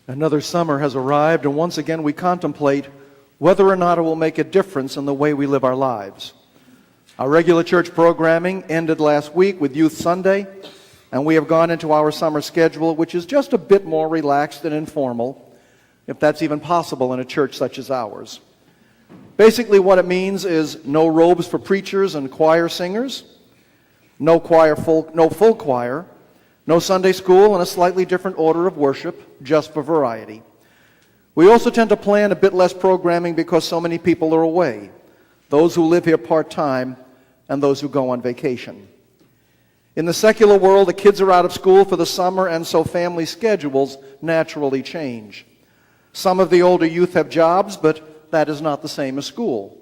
Another summer has arrived, and once again we contemplate whether or not it will make a difference in the way we live our lives. Our regular church programming ended last week with Youth Sunday, and we have gone into our summer schedule, which is just a bit more relaxed and informal, if that's even possible in a church such as ours. Basically what it means is no robes for preachers and choir singers, no full choir, no Sunday school, and a slightly different order of worship, just for variety. We also tend to plan a bit less programming because so many people are away, those who live here part-time and those who go on vacation. In the secular world, the kids are out of school for the summer, and so family schedules naturally change. Some of the older youth have jobs, but that is not the same as school.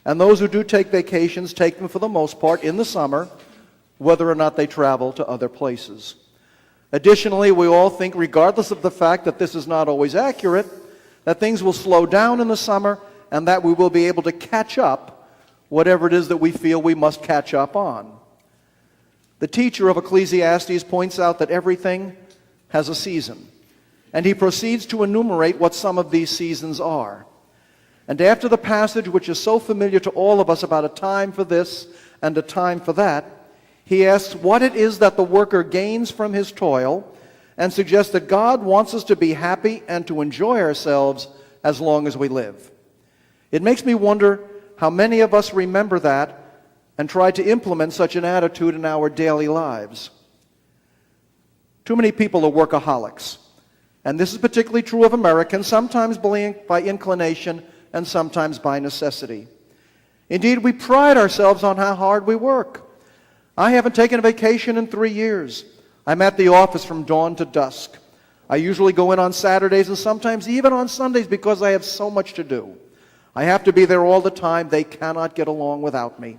And those who do take vacations take them for the most part in the summer, whether or not they travel to other places. Additionally, we all think, regardless of the fact that this is not always accurate, that things will slow down in the summer and that we will be able to catch up whatever it is that we feel we must catch up on. The teacher of Ecclesiastes points out that everything has a season, and he proceeds to enumerate what some of these seasons are. And after the passage, which is so familiar to all of us about a time for this and a time for that, he asks what it is that the worker gains from his toil and suggests that God wants us to be happy and to enjoy ourselves as long as we live. It makes me wonder how many of us remember that and try to implement such an attitude in our daily lives. Too many people are workaholics, and this is particularly true of Americans, sometimes by inclination and sometimes by necessity. Indeed, we pride ourselves on how hard we work. I haven't taken a vacation in 3 years. I'm at the office from dawn to dusk. I usually go in on Saturdays and sometimes even on Sundays because I have so much to do. I have to be there all the time. They cannot get along without me.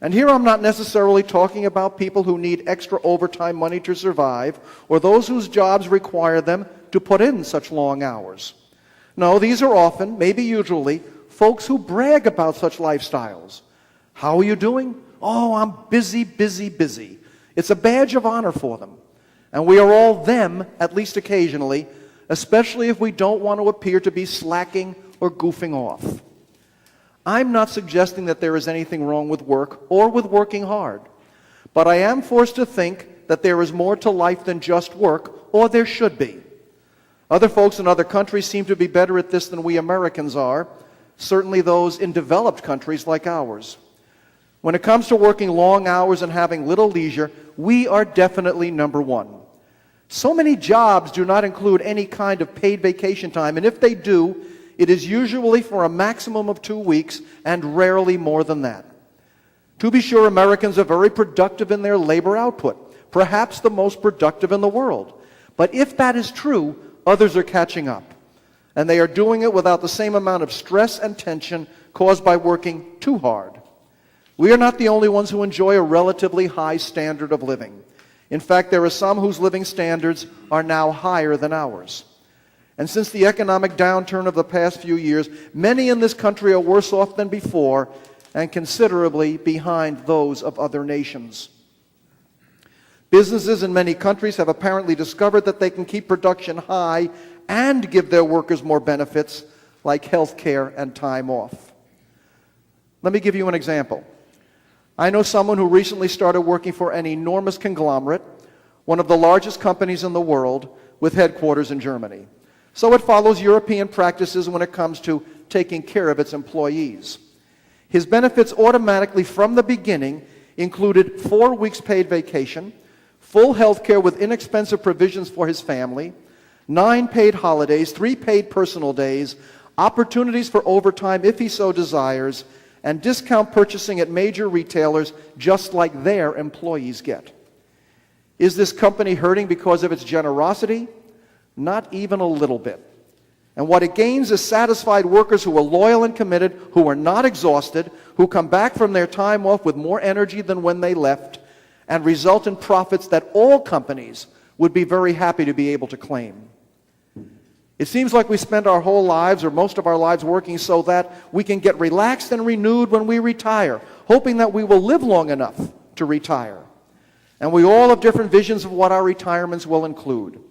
And here I'm not necessarily talking about people who need extra overtime money to survive or those whose jobs require them to put in such long hours. No, these are often, maybe usually, folks who brag about such lifestyles. How are you doing? Oh, I'm busy, busy, busy. It's a badge of honor for them. And we are all them, at least occasionally, especially if we don't want to appear to be slacking or goofing off. I'm not suggesting that there is anything wrong with work or with working hard, but I am forced to think that there is more to life than just work, or there should be. Other folks in other countries seem to be better at this than we Americans are, certainly those in developed countries like ours. When it comes to working long hours and having little leisure, we are definitely number one. So many jobs do not include any kind of paid vacation time, and if they do, it is usually for a maximum of 2 weeks and rarely more than that. To be sure, Americans are very productive in their labor output, perhaps the most productive in the world. But if that is true, others are catching up, and they are doing it without the same amount of stress and tension caused by working too hard. We are not the only ones who enjoy a relatively high standard of living. In fact, there are some whose living standards are now higher than ours. And since the economic downturn of the past few years, many in this country are worse off than before and considerably behind those of other nations. Businesses in many countries have apparently discovered that they can keep production high and give their workers more benefits like health care and time off. Let me give you an example. I know someone who recently started working for an enormous conglomerate, one of the largest companies in the world, with headquarters in Germany. So it follows European practices when it comes to taking care of its employees. His benefits automatically from the beginning included 4 weeks paid vacation, full health care with inexpensive provisions for his family, 9 paid holidays, 3 paid personal days, opportunities for overtime if he so desires, and discount purchasing at major retailers just like their employees get. Is this company hurting because of its generosity? Not even a little bit. And what it gains is satisfied workers who are loyal and committed, who are not exhausted, who come back from their time off with more energy than when they left, and result in profits that all companies would be very happy to be able to claim. It seems like we spend our whole lives, or most of our lives, working so that we can get relaxed and renewed when we retire, hoping that we will live long enough to retire. And we all have different visions of what our retirements will include.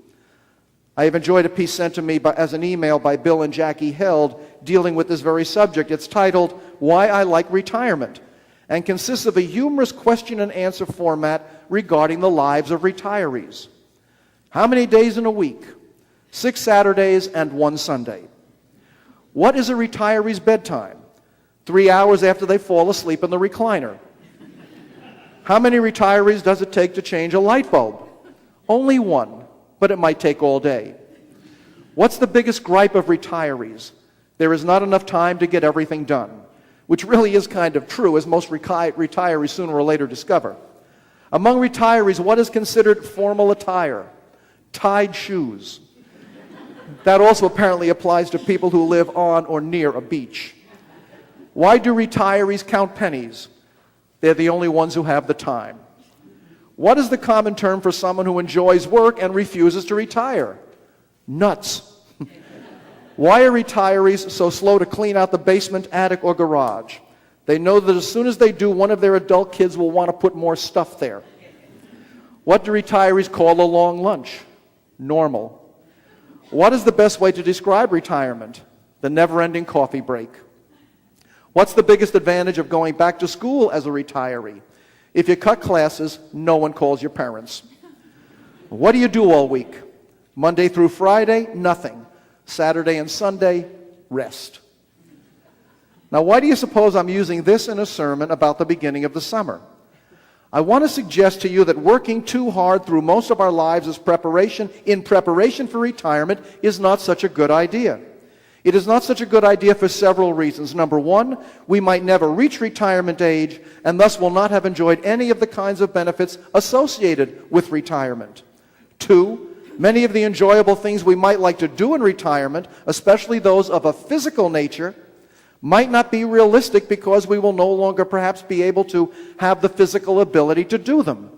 I have enjoyed a piece sent to me as an email by Bill and Jackie Held dealing with this very subject. It's titled, Why I Like Retirement, and consists of a humorous question and answer format regarding the lives of retirees. How many days in a week? 6 Saturdays and 1 Sunday. What is a retiree's bedtime? 3 hours after they fall asleep in the recliner. How many retirees does it take to change a light bulb? Only one, but it might take all day. What's the biggest gripe of retirees? There is not enough time to get everything done, which really is kind of true, as most retirees sooner or later discover. Among retirees, what is considered formal attire? Tied shoes. That also apparently applies to people who live on or near a beach. Why do retirees count pennies? They're the only ones who have the time. What is the common term for someone who enjoys work and refuses to retire? Nuts. Why are retirees so slow to clean out the basement, attic, or garage? They know that as soon as they do, one of their adult kids will want to put more stuff there. What do retirees call a long lunch? Normal. What is the best way to describe retirement? The never-ending coffee break. What's the biggest advantage of going back to school as a retiree? If you cut classes, no one calls your parents. What do you do all week? Monday through Friday, nothing. Saturday and Sunday, rest. Now, why do you suppose I'm using this in a sermon about the beginning of the summer? I want to suggest to you that working too hard through most of our lives in preparation for retirement is not such a good idea. It is not such a good idea for several reasons. Number one, we might never reach retirement age and thus will not have enjoyed any of the kinds of benefits associated with retirement. Two, many of the enjoyable things we might like to do in retirement, especially those of a physical nature, might not be realistic because we will no longer perhaps be able to have the physical ability to do them.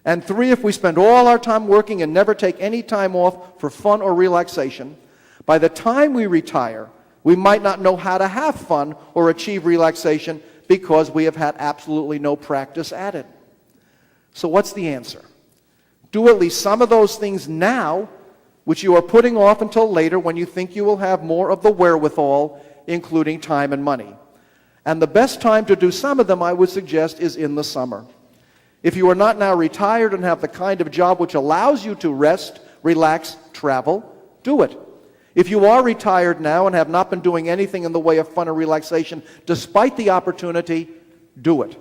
And three, if we spend all our time working and never take any time off for fun or relaxation, by the time we retire, we might not know how to have fun or achieve relaxation because we have had absolutely no practice at it. So what's the answer? Do at least some of those things now, which you are putting off until later when you think you will have more of the wherewithal, including time and money. And the best time to do some of them, I would suggest, is in the summer. If you are not now retired and have the kind of job which allows you to rest, relax, travel, do it. If you are retired now and have not been doing anything in the way of fun or relaxation, despite the opportunity, do it.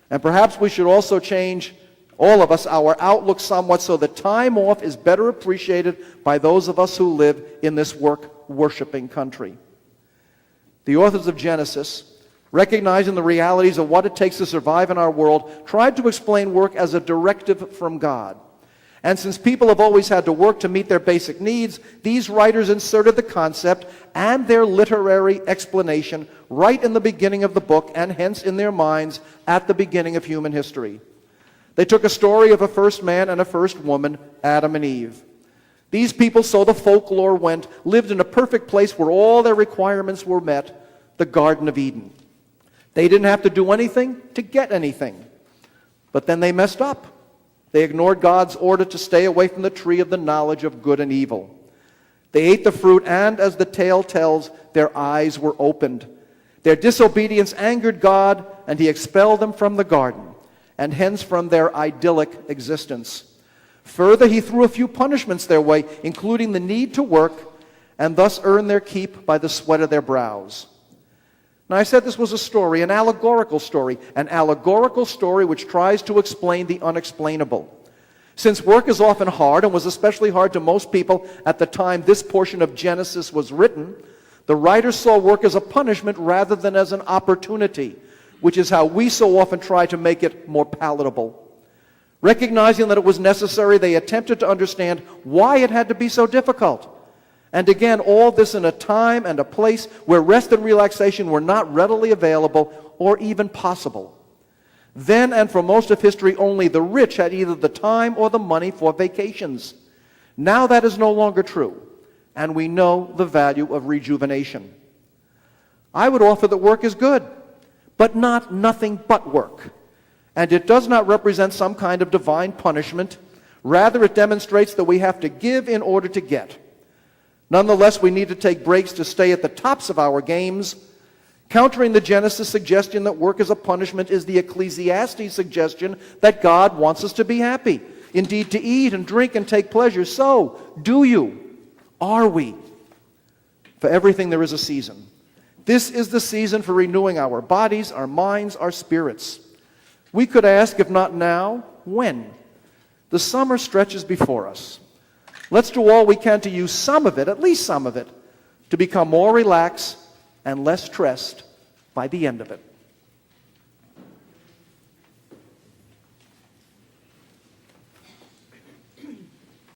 And perhaps we should also change, all of us, our outlook somewhat so that time off is better appreciated by those of us who live in this work-worshiping country. The authors of Genesis, recognizing the realities of what it takes to survive in our world, tried to explain work as a directive from God. And since people have always had to work to meet their basic needs, these writers inserted the concept and their literary explanation right in the beginning of the book, and hence in their minds at the beginning of human history. They took a story of a first man and a first woman, Adam and Eve. These people, so the folklore went, lived in a perfect place where all their requirements were met, the Garden of Eden. They didn't have to do anything to get anything. But then they messed up. They ignored God's order to stay away from the tree of the knowledge of good and evil. They ate the fruit, and as the tale tells, their eyes were opened. Their disobedience angered God, and he expelled them from the garden, and hence from their idyllic existence. Further, he threw a few punishments their way, including the need to work, and thus earn their keep by the sweat of their brows. Now, I said this was a story, an allegorical story which tries to explain the unexplainable. Since work is often hard, and was especially hard to most people at the time this portion of Genesis was written, the writers saw work as a punishment rather than as an opportunity, which is how we so often try to make it more palatable. Recognizing that it was necessary, they attempted to understand why it had to be so difficult. And again, all this in a time and a place where rest and relaxation were not readily available or even possible. Then and for most of history, only the rich had either the time or the money for vacations. Now that is no longer true, and we know the value of rejuvenation. I would offer that work is good, but not nothing but work. And it does not represent some kind of divine punishment. Rather, it demonstrates that we have to give in order to get. Nonetheless, we need to take breaks to stay at the tops of our games. Countering the Genesis suggestion that work is a punishment is the Ecclesiastes suggestion that God wants us to be happy. Indeed, to eat and drink and take pleasure. So, do you? Are we? For everything there is a season. This is the season for renewing our bodies, our minds, our spirits. We could ask, if not now, when? The summer stretches before us. Let's do all we can to use some of it, at least some of it, to become more relaxed and less stressed by the end of it.